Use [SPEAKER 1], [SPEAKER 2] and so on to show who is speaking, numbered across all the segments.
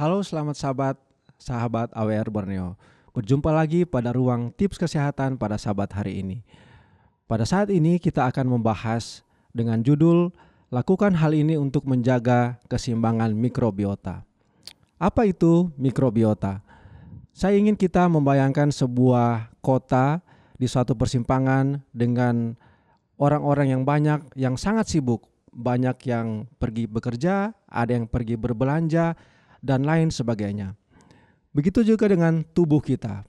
[SPEAKER 1] Halo selamat sahabat AWR Borneo. Berjumpa lagi pada ruang tips kesehatan pada sahabat hari ini. Pada saat ini kita akan membahas dengan judul Lakukan hal ini untuk menjaga keseimbangan mikrobiota. Apa itu mikrobiota? Saya ingin kita membayangkan sebuah kota di suatu persimpangan dengan orang-orang yang banyak yang sangat sibuk. Banyak yang pergi bekerja, ada yang pergi berbelanja, dan lain sebagainya. Begitu juga dengan tubuh kita.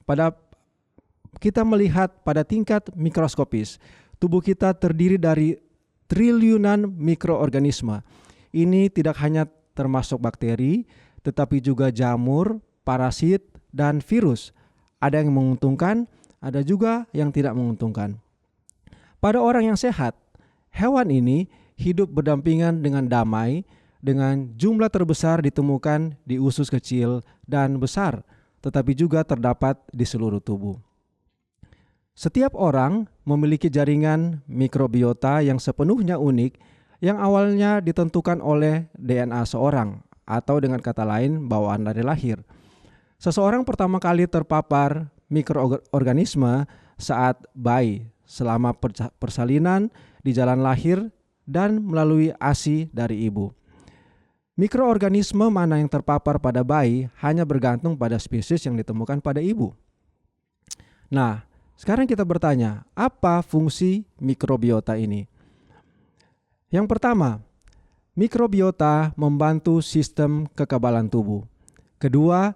[SPEAKER 1] Kita melihat pada tingkat mikroskopis, tubuh kita terdiri dari triliunan mikroorganisme. Ini tidak hanya termasuk bakteri, tetapi juga jamur, parasit, dan virus. Ada yang menguntungkan, ada juga yang tidak menguntungkan. Pada orang yang sehat, hewan ini hidup berdampingan dengan damai, dengan jumlah terbesar ditemukan di usus kecil dan besar, tetapi juga terdapat di seluruh tubuh. Setiap orang memiliki jaringan mikrobiota yang sepenuhnya unik, yang awalnya ditentukan oleh DNA seorang, atau dengan kata lain bawaan dari lahir. Seseorang pertama kali terpapar mikroorganisme saat bayi, selama persalinan di jalan lahir dan melalui ASI dari ibu. Mikroorganisme mana yang terpapar pada bayi hanya bergantung pada spesies yang ditemukan pada ibu. Nah, sekarang kita bertanya, apa fungsi mikrobiota ini? Yang pertama, mikrobiota membantu sistem kekebalan tubuh. Kedua,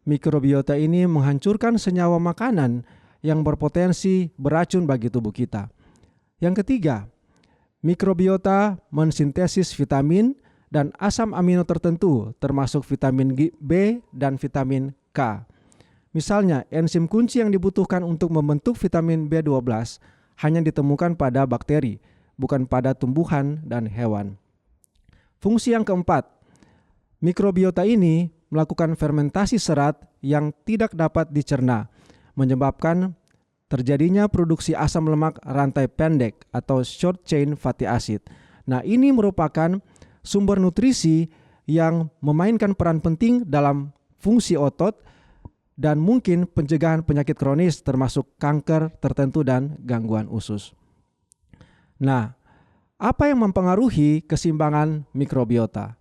[SPEAKER 1] mikrobiota ini menghancurkan senyawa makanan yang berpotensi beracun bagi tubuh kita. Yang ketiga, mikrobiota mensintesis vitamin dan asam amino tertentu termasuk vitamin B dan vitamin K. Misalnya, enzim kunci yang dibutuhkan untuk membentuk vitamin B12 hanya ditemukan pada bakteri, bukan pada tumbuhan dan hewan. Fungsi yang keempat, mikrobiota ini melakukan fermentasi serat yang tidak dapat dicerna, menyebabkan terjadinya produksi asam lemak rantai pendek atau short chain fatty acid. Nah, ini merupakan sumber nutrisi yang memainkan peran penting dalam fungsi otot dan mungkin pencegahan penyakit kronis termasuk kanker tertentu dan gangguan usus. Nah, apa yang mempengaruhi keseimbangan mikrobiota?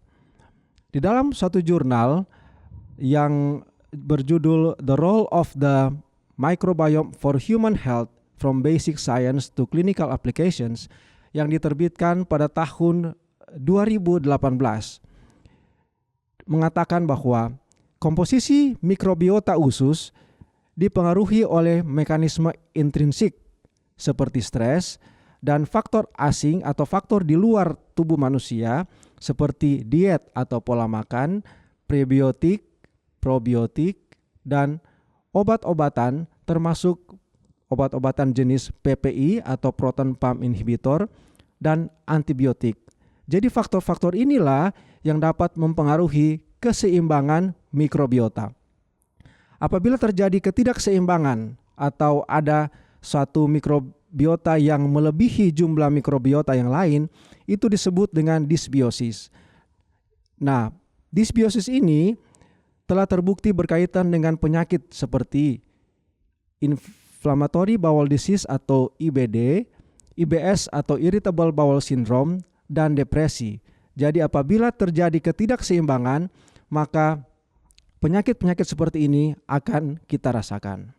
[SPEAKER 1] Di dalam suatu jurnal yang berjudul The Role of the Microbiome for Human Health from Basic Science to Clinical Applications yang diterbitkan pada tahun 2018 mengatakan bahwa komposisi mikrobiota usus dipengaruhi oleh mekanisme intrinsik seperti stres dan faktor asing atau faktor di luar tubuh manusia seperti diet atau pola makan, prebiotik, probiotik, dan obat-obatan termasuk obat-obatan jenis PPI atau proton pump inhibitor dan antibiotik. Jadi faktor-faktor inilah yang dapat mempengaruhi keseimbangan mikrobiota. Apabila terjadi ketidakseimbangan atau ada suatu mikrobiota yang melebihi jumlah mikrobiota yang lain, itu disebut dengan dysbiosis. Nah, dysbiosis ini telah terbukti berkaitan dengan penyakit seperti inflammatory bowel disease atau IBD, IBS atau irritable bowel syndrome, dan depresi. Jadi apabila terjadi ketidakseimbangan, maka penyakit-penyakit seperti ini akan kita rasakan.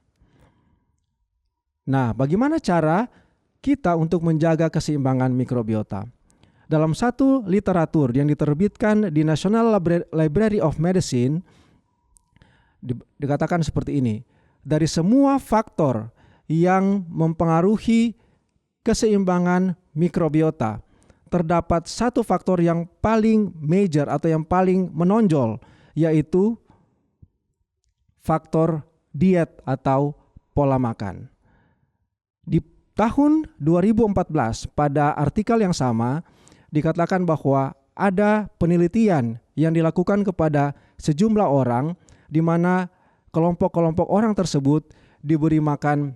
[SPEAKER 1] Nah, bagaimana cara kita untuk menjaga keseimbangan mikrobiota? Dalam satu literatur yang diterbitkan di National Library of Medicine, dikatakan seperti ini, dari semua faktor yang mempengaruhi keseimbangan mikrobiota, terdapat satu faktor yang paling major atau yang paling menonjol, yaitu faktor diet atau pola makan. Di tahun 2014 pada artikel yang sama dikatakan bahwa ada penelitian yang dilakukan kepada sejumlah orang di mana kelompok-kelompok orang tersebut diberi makan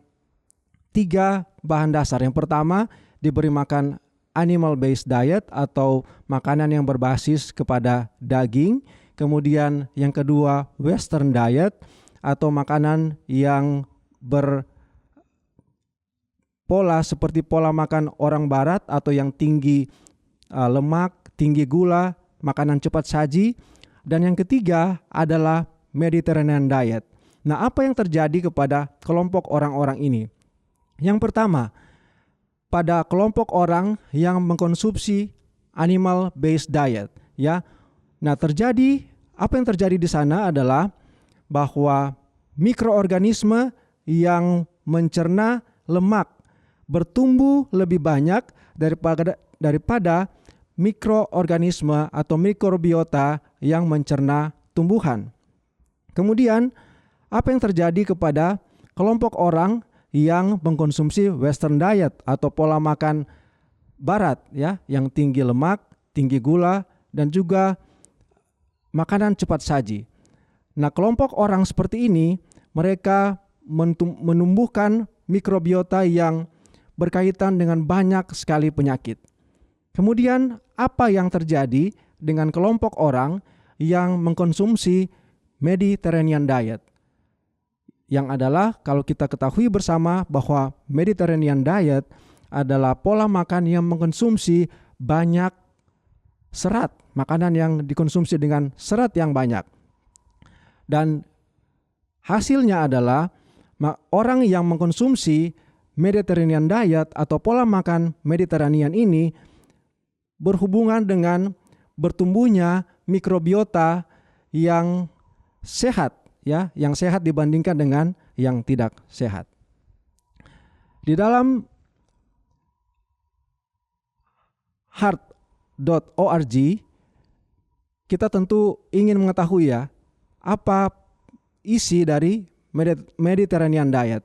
[SPEAKER 1] 3 bahan dasar. Yang pertama diberi makan animal based diet atau makanan yang berbasis kepada daging. Kemudian yang kedua Western diet atau makanan yang berpola seperti pola makan orang barat atau yang tinggi lemak, tinggi gula, makanan cepat saji. Dan yang ketiga adalah Mediterranean diet. Nah, apa yang terjadi kepada kelompok orang-orang ini? Yang pertama, pada kelompok orang yang mengkonsumsi animal based diet, ya. Nah, apa yang terjadi di sana adalah bahwa mikroorganisme yang mencerna lemak bertumbuh lebih banyak daripada mikroorganisme atau mikrobiota yang mencerna tumbuhan. Kemudian, apa yang terjadi kepada kelompok orang yang mengkonsumsi Western diet atau pola makan barat, ya, yang tinggi lemak, tinggi gula, dan juga makanan cepat saji. Nah, kelompok orang seperti ini, mereka menumbuhkan mikrobiota yang berkaitan dengan banyak sekali penyakit. Kemudian, apa yang terjadi dengan kelompok orang yang mengkonsumsi Mediterranean diet? Yang adalah, kalau kita ketahui bersama bahwa Mediterranean diet adalah pola makan yang mengkonsumsi banyak serat, makanan yang dikonsumsi dengan serat yang banyak. Dan hasilnya adalah orang yang mengkonsumsi Mediterranean diet atau pola makan Mediterranean ini berhubungan dengan bertumbuhnya mikrobiota yang sehat, ya, yang sehat dibandingkan dengan yang tidak sehat. Di dalam heart.org kita tentu ingin mengetahui, ya, apa isi dari Mediterranean diet.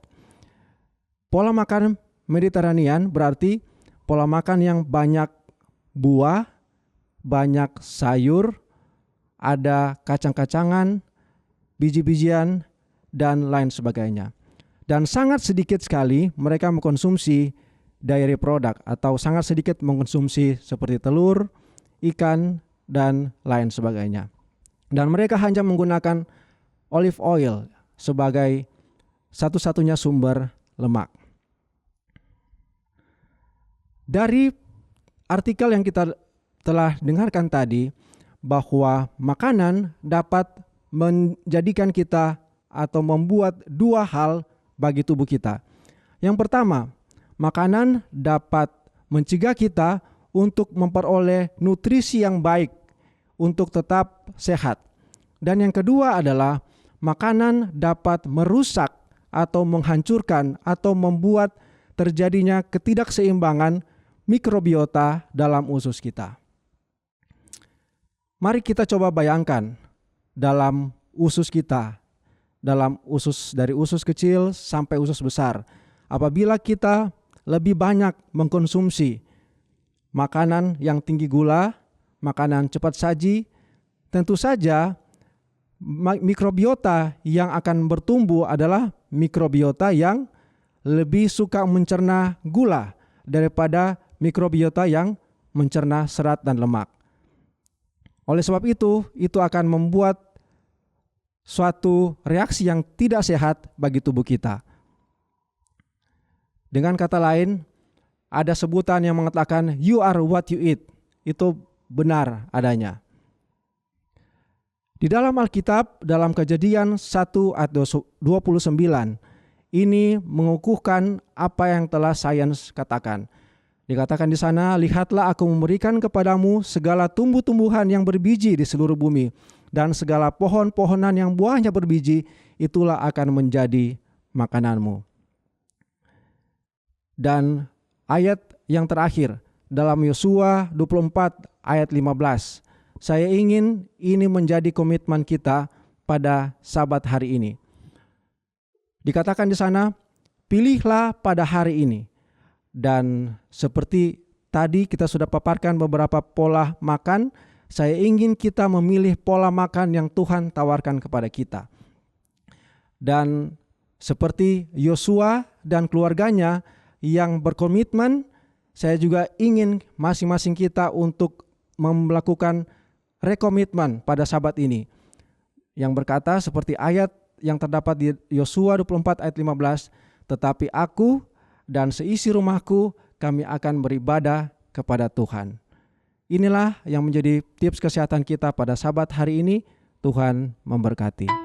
[SPEAKER 1] Pola makan Mediterranean berarti pola makan yang banyak buah, banyak sayur, ada kacang-kacangan, biji-bijian, dan lain sebagainya. Dan sangat sedikit sekali mereka mengkonsumsi dairy product atau sangat sedikit mengkonsumsi seperti telur, ikan, dan lain sebagainya. Dan mereka hanya menggunakan olive oil sebagai satu-satunya sumber lemak. Dari artikel yang kita telah dengarkan tadi, bahwa makanan dapat menjadikan kita atau membuat dua hal bagi tubuh kita. Yang pertama, makanan dapat mencegah kita untuk memperoleh nutrisi yang baik untuk tetap sehat. Dan yang kedua adalah makanan dapat merusak atau menghancurkan atau membuat terjadinya ketidakseimbangan mikrobiota dalam usus kita. Mari kita coba bayangkan dalam usus kita, dalam dari usus kecil sampai usus besar. Apabila kita lebih banyak mengkonsumsi makanan yang tinggi gula, makanan cepat saji, tentu saja mikrobiota yang akan bertumbuh adalah mikrobiota yang lebih suka mencerna gula daripada mikrobiota yang mencerna serat dan lemak. Oleh sebab itu akan membuat suatu reaksi yang tidak sehat bagi tubuh kita. Dengan kata lain, ada sebutan yang mengatakan you are what you eat. Itu benar adanya. Di dalam Alkitab, dalam Kejadian 1 ayat 29, ini mengukuhkan apa yang telah sains katakan. Dikatakan di sana, lihatlah aku memberikan kepadamu segala tumbuh-tumbuhan yang berbiji di seluruh bumi, dan segala pohon-pohonan yang buahnya berbiji, itulah akan menjadi makananmu. Dan ayat yang terakhir, dalam Yosua 24 ayat 15, saya ingin ini menjadi komitmen kita pada Sabat hari ini. Dikatakan di sana, pilihlah pada hari ini. Dan seperti tadi kita sudah paparkan beberapa pola makan, saya ingin kita memilih pola makan yang Tuhan tawarkan kepada kita. Dan seperti Yosua dan keluarganya yang berkomitmen, saya juga ingin masing-masing kita untuk melakukan rekomitmen pada Sabat ini yang berkata seperti ayat yang terdapat di Yosua 24 ayat 15, tetapi aku dan seisi rumahku kami akan beribadah kepada Tuhan. Inilah yang menjadi tips kesehatan kita pada Sabat hari ini. Tuhan memberkati.